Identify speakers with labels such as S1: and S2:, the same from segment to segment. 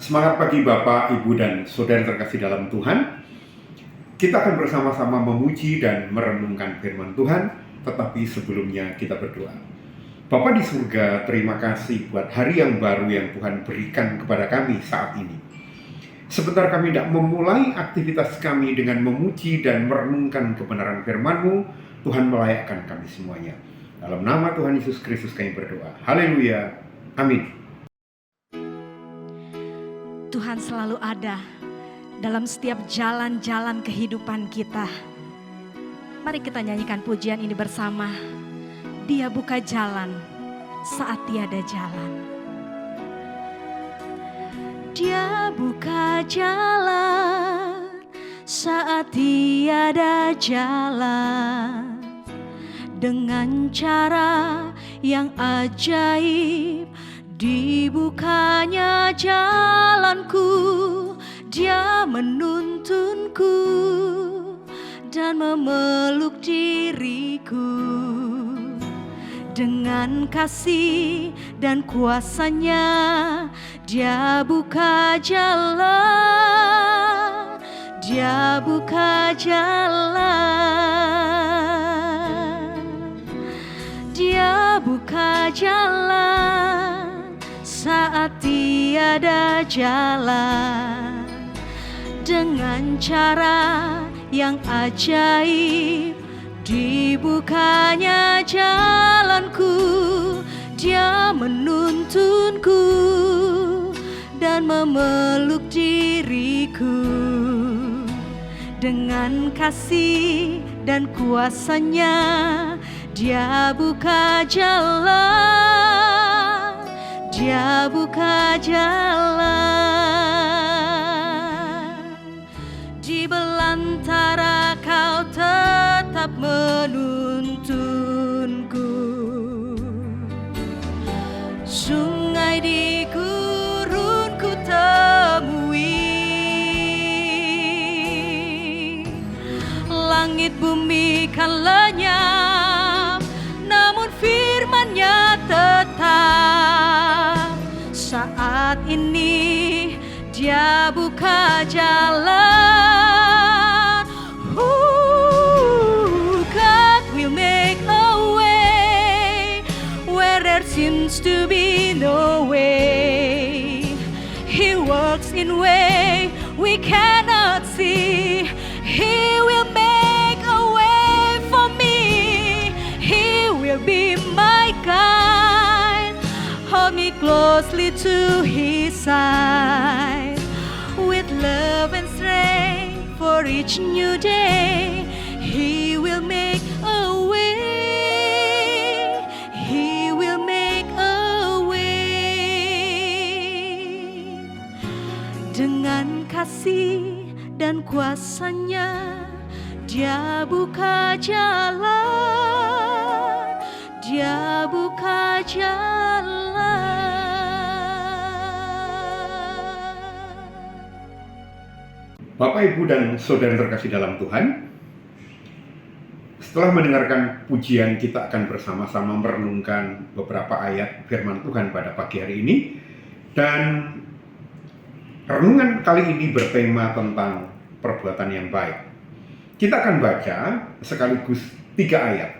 S1: Semangat pagi Bapak, Ibu, dan Saudara terkasih dalam Tuhan. Kita akan bersama-sama memuji dan merenungkan firman Tuhan, tetapi sebelumnya kita berdoa. Bapa di surga, terima kasih buat hari yang baru yang Tuhan berikan kepada kami saat ini. Sebentar kami tidak memulai aktivitas kami dengan memuji dan merenungkan kebenaran firman-Mu, Tuhan melayakkan kami semuanya. Dalam nama Tuhan Yesus Kristus kami berdoa. Haleluya. Amin.
S2: Tuhan selalu ada dalam setiap jalan-jalan kehidupan kita. Mari kita nyanyikan pujian ini bersama. Dia buka jalan saat tiada jalan. Dia buka jalan saat tiada jalan. Dengan cara yang ajaib dibukanya jalanku, Dia menuntunku dan memeluk diriku. Dengan kasih dan kuasa-Nya Dia buka jalan, Dia buka jalan, Dia buka jalan saat tiada jalan. Dengan cara yang ajaib dibukanya jalanku, Dia menuntunku dan memeluk diriku. Dengan kasih dan kuasa-Nya Dia buka jalan, Dia buka jalan. Di belantara Kau tetap menuntunku. Sungai di gurun ku temui, langit bumi kan lenyap, namun firman-Nya tetap. Saat ini Dia buka jalan. God will make a way where there seems to be no way. He works in way we cannot see. He will make a way for me. He will be my guide. Hold me closely to His side. With love and strength for each new day, He will make a way. He will make a way. Dengan kasih dan kuasa-Nya Dia buka jalan, Dia buka jalan.
S1: Bapak, Ibu, dan Saudara terkasih dalam Tuhan, setelah mendengarkan pujian, kita akan bersama-sama merenungkan beberapa ayat firman Tuhan pada pagi hari ini. Dan renungan kali ini bertema tentang perbuatan yang baik. Kita akan baca sekaligus 3 ayat.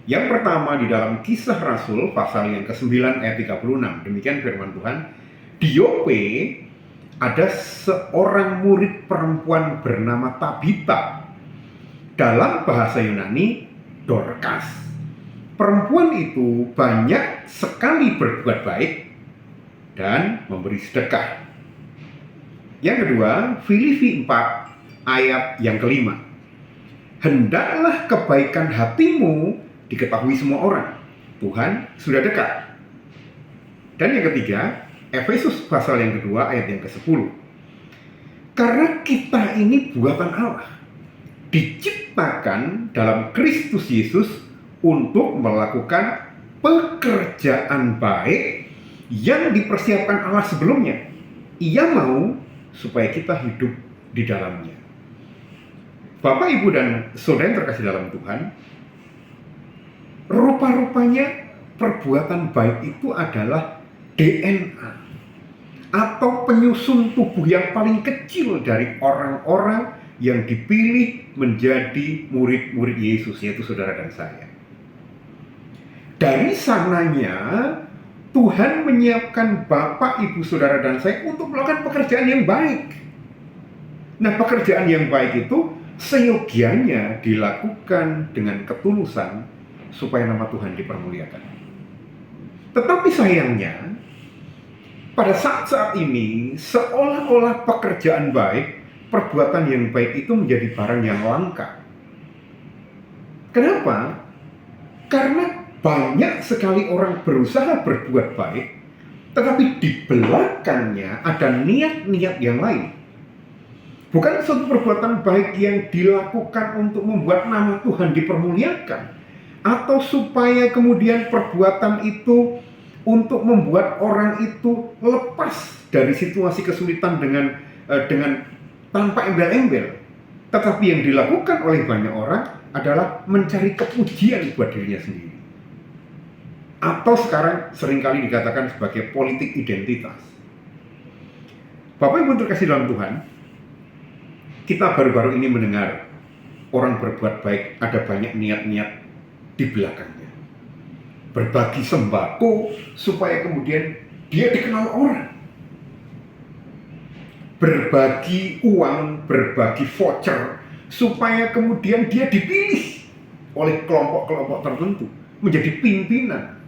S1: Yang pertama di dalam Kisah Rasul pasal yang ke-9 ayat 36. Demikian firman Tuhan. Di Yope ada seorang murid perempuan bernama Tabita. Dalam bahasa Yunani, Dorcas. Perempuan itu banyak sekali berbuat baik dan memberi sedekah. Yang kedua, Filipi 4 ayat yang kelima. Hendaklah kebaikan hatimu diketahui semua orang. Tuhan sudah dekat. Dan yang ketiga, Efesus pasal yang kedua ayat yang ke-10. Karena kita ini buatan Allah, diciptakan dalam Kristus Yesus untuk melakukan pekerjaan baik yang dipersiapkan Allah sebelumnya. Ia mau supaya kita hidup di dalamnya. Bapak, Ibu, dan Saudara yang terkasih dalam Tuhan, rupa-rupanya perbuatan baik itu adalah DNA atau penyusun tubuh yang paling kecil dari orang-orang yang dipilih menjadi murid-murid Yesus, yaitu saudara dan saya. Dari sananya, Tuhan menyiapkan Bapak, Ibu, saudara, dan saya untuk melakukan pekerjaan yang baik. Nah, pekerjaan yang baik itu seyogianya dilakukan dengan ketulusan supaya nama Tuhan dipermuliakan. Tetapi sayangnya, pada saat-saat ini, seolah-olah pekerjaan baik, perbuatan yang baik itu menjadi barang yang langka. Kenapa? Karena banyak sekali orang berusaha berbuat baik, tetapi di belakangnya ada niat-niat yang lain. Bukan suatu perbuatan baik yang dilakukan untuk membuat nama Tuhan dipermuliakan, atau supaya kemudian perbuatan itu untuk membuat orang itu lepas dari situasi kesulitan dengan tanpa embel-embel. Tetapi yang dilakukan oleh banyak orang adalah mencari kepujian buat dirinya sendiri. Atau sekarang seringkali dikatakan sebagai politik identitas. Bapak Ibu terkasih dalam Tuhan, kita baru-baru ini mendengar orang berbuat baik, ada banyak niat-niat di belakangnya. Berbagi sembako supaya kemudian dia dikenal orang. Berbagi uang, berbagi voucher supaya kemudian dia dipilih oleh kelompok-kelompok tertentu menjadi pimpinan.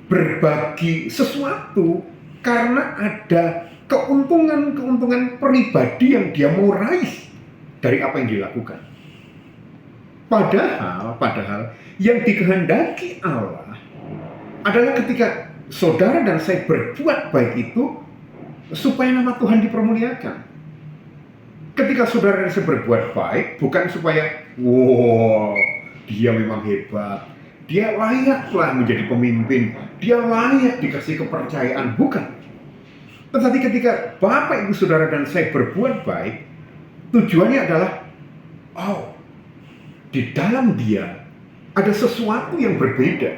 S1: Berbagi sesuatu karena ada keuntungan-keuntungan pribadi yang dia mau raih dari apa yang dilakukan. Padahal yang dikehendaki Allah adalah ketika saudara dan saya berbuat baik itu supaya nama Tuhan dipermuliakan. Ketika saudara dan saya berbuat baik bukan supaya dia memang hebat, dia layaklah menjadi pemimpin, dia layak dikasih kepercayaan, bukan. Tetapi ketika Bapak, Ibu, saudara dan saya berbuat baik, tujuannya adalah di dalam dia ada sesuatu yang berbeda.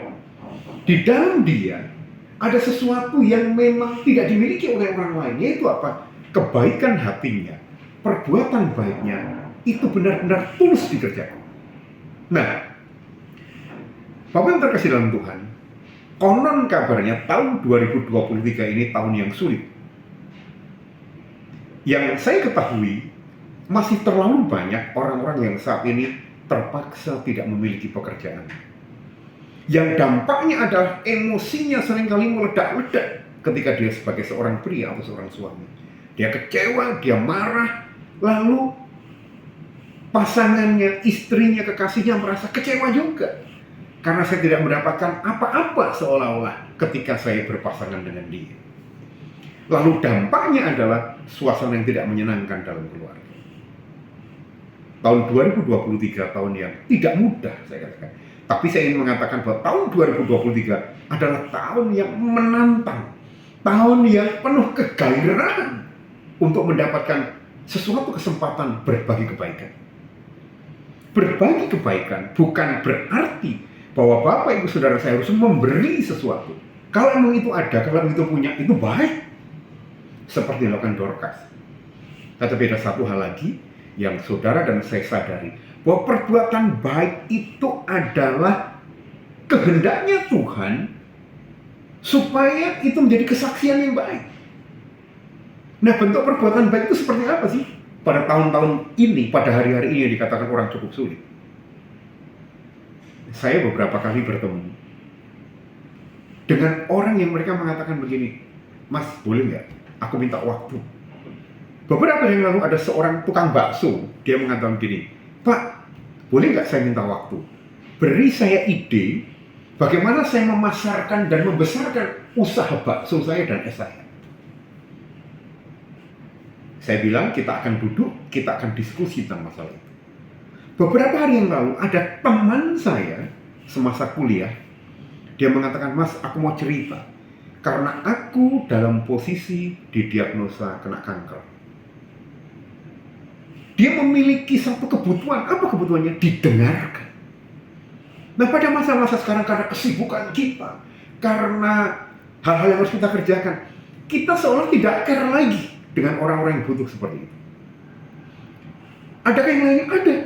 S1: Di dalam dia ada sesuatu yang memang tidak dimiliki oleh orang lain, yaitu apa? Kebaikan hatinya, perbuatan baiknya itu benar-benar tulus dikerjakan. Nah, Bapak yang terkasih dalam Tuhan, konon kabarnya tahun 2023 ini tahun yang sulit. Yang saya ketahui, masih terlalu banyak orang-orang yang saat ini terpaksa tidak memiliki pekerjaan. Yang dampaknya adalah emosinya seringkali meledak-ledak ketika dia sebagai seorang pria atau seorang suami. Dia kecewa, dia marah, lalu pasangannya, istrinya, kekasihnya merasa kecewa juga. Karena saya tidak mendapatkan apa-apa seolah-olah ketika saya berpasangan dengan dia. Lalu dampaknya adalah suasana yang tidak menyenangkan dalam keluarga. Tahun 2023 tahun yang tidak mudah saya katakan. Tapi saya ingin mengatakan bahwa tahun 2023 adalah tahun yang menantang. Tahun yang penuh kegairahan untuk mendapatkan sesuatu kesempatan berbagi kebaikan. Berbagi kebaikan bukan berarti bahwa Bapak, Ibu, saudara saya harus memberi sesuatu. Kalau memang itu ada, kalau itu punya, itu baik. Seperti dilakukan Dorcas. Tetapi ada satu hal lagi yang saudara dan saya sadari, bahwa perbuatan baik itu adalah kehendaknya Tuhan supaya itu menjadi kesaksian yang baik. Nah, bentuk perbuatan baik itu seperti apa sih? Pada tahun-tahun ini, pada hari-hari ini yang dikatakan orang cukup sulit. Saya beberapa kali bertemu dengan orang yang mereka mengatakan begini, "Mas, boleh nggak? Aku minta waktu." Beberapa hari yang lalu ada seorang tukang bakso, dia mengatakan begini, "Pak, boleh nggak saya minta waktu? Beri saya ide bagaimana saya memasarkan dan membesarkan usaha bakso saya dan es saya." Saya bilang kita akan duduk, kita akan diskusi tentang masalah itu. Beberapa hari yang lalu ada teman saya semasa kuliah, dia mengatakan, "Mas, aku mau cerita karena aku dalam posisi didiagnosa kena kanker." Dia memiliki satu kebutuhan. Apa kebutuhannya? Didengarkan. Nah, pada masa-masa sekarang karena kesibukan kita, karena hal-hal yang harus kita kerjakan, kita seolah tidak care lagi dengan orang-orang yang butuh seperti itu. Adakah yang lain? Ada.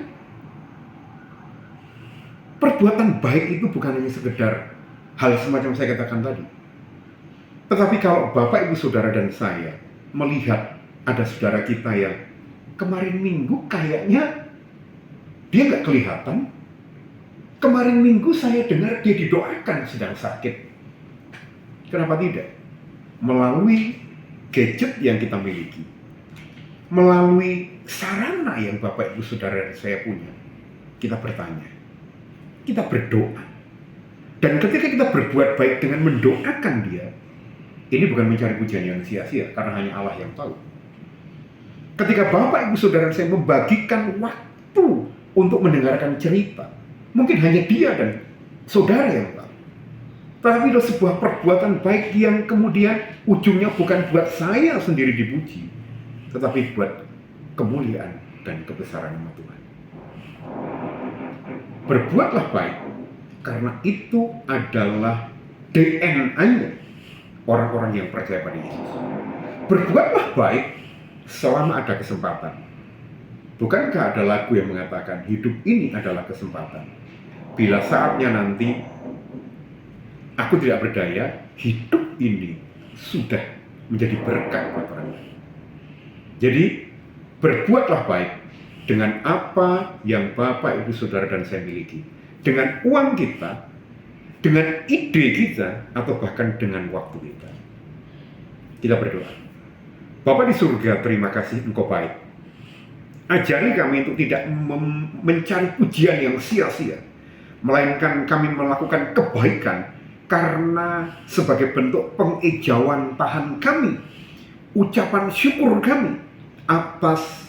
S1: Perbuatan baik itu bukan hanya sekedar hal semacam saya katakan tadi. Tetapi kalau Bapak, Ibu, Saudara, dan saya melihat ada saudara kita yang kemarin minggu kayaknya dia nggak kelihatan. Kemarin minggu saya dengar dia didoakan sedang sakit. Kenapa tidak? Melalui gadget yang kita miliki, melalui sarana yang Bapak, Ibu, Saudara, dan saya punya, kita bertanya, kita berdoa. Dan ketika kita berbuat baik dengan mendoakan dia, ini bukan mencari pujian yang sia-sia, karena hanya Allah yang tahu. Ketika Bapak, Ibu, Saudara, dan saya membagikan waktu untuk mendengarkan cerita, mungkin hanya dia dan saudara yang tahu. Tapi itu sebuah perbuatan baik yang kemudian ujungnya bukan buat saya sendiri dipuji, tetapi buat kemuliaan dan kebesaran nama Tuhan. Berbuatlah baik, karena itu adalah DNA-nya orang-orang yang percaya pada Yesus. Berbuatlah baik selama ada kesempatan. Bukankah ada lagu yang mengatakan hidup ini adalah kesempatan? Bila saatnya nanti aku tidak berdaya, hidup ini sudah menjadi berkat buat orang lain. Jadi, berbuatlah baik dengan apa yang Bapak, Ibu, Saudara, dan saya miliki. Dengan uang kita, dengan ide kita, atau bahkan dengan waktu kita. Kita berdoa. Bapa di surga, terima kasih Engkau baik. Ajari kami untuk tidak mencari pujian yang sia-sia, melainkan kami melakukan kebaikan karena sebagai bentuk pengejauhan tahan kami, ucapan syukur kami atas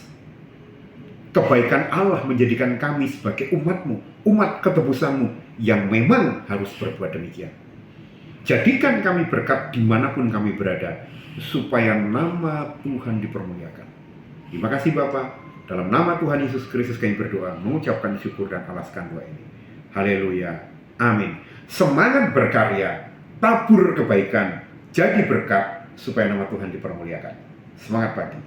S1: kebaikan Allah menjadikan kami sebagai umat-Mu, umat ketebusan-Mu yang memang harus berbuat demikian. Jadikan kami berkat dimanapun kami berada, supaya nama Tuhan dipermuliakan. Terima kasih Bapa. Dalam nama Tuhan Yesus Kristus kami berdoa, mengucapkan syukur dan alaskan doa ini. Haleluya. Amin. Semangat berkarya, tabur kebaikan, jadi berkat supaya nama Tuhan dipermuliakan. Semangat pagi.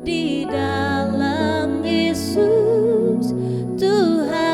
S2: Di dalam Yesus Tuhan